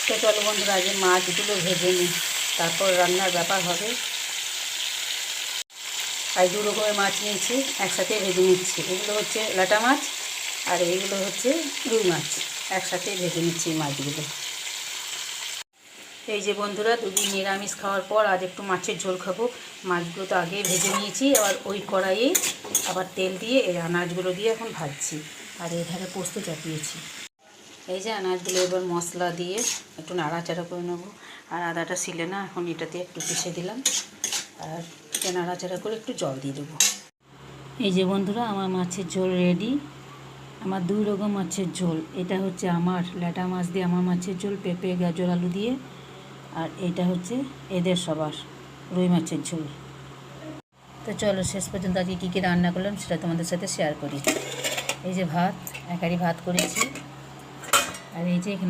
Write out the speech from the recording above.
তো চলো বন্ধুরা, আগে মাছগুলো ভেজে নিই, তারপর রান্নার ব্যাপার হবে। আর দু রকমের মাছ নিয়েছি, একসাথে ভেজে নিচ্ছি। এগুলো হচ্ছে ল্যাটা মাছ আর এইগুলো হচ্ছে রুই মাছ। একসাথে ভেজে নিচ্ছি মাছগুলো। এই যে বন্ধুরা, দুদিন নিরামিষ খাওয়ার পর আজ একটু মাছের ঝোল খাবো। মাছগুলো তো আগেই ভেজে নিয়েছি, আবার ওই কড়াইয়ে আবার তেল দিয়ে এই আনাজগুলো দিয়ে এখন ভাজছি। আর এধারে পোস্ত চাপিয়েছি। এই যে আনাজগুলো এবার মশলা দিয়ে একটু নাড়াচাড়া করে নেবো। আর আদাটা ছিলে না, এখন এটাতে একটু পিষে দিলাম। আর এটা নাড়াচাড়া করে একটু জল দিয়ে দেবো। এই যে বন্ধুরা, আমার মাছের ঝোল রেডি। আমার দুই রকম মাছের ঝোল। এটা হচ্ছে আমার ল্যাটা মাছ দিয়ে আমার মাছের ঝোল, পেঁপে গাজর আলু দিয়ে। আর এটা হচ্ছে এদের সবার রুই মাছের ঝোল। তো চলো শেষ পর্যন্ত আজকে কী কী রান্না করলাম সেটা তোমাদের সাথে শেয়ার করি। এই যে ভাত, একারি ভাত করেছি। আর এই যে এখানে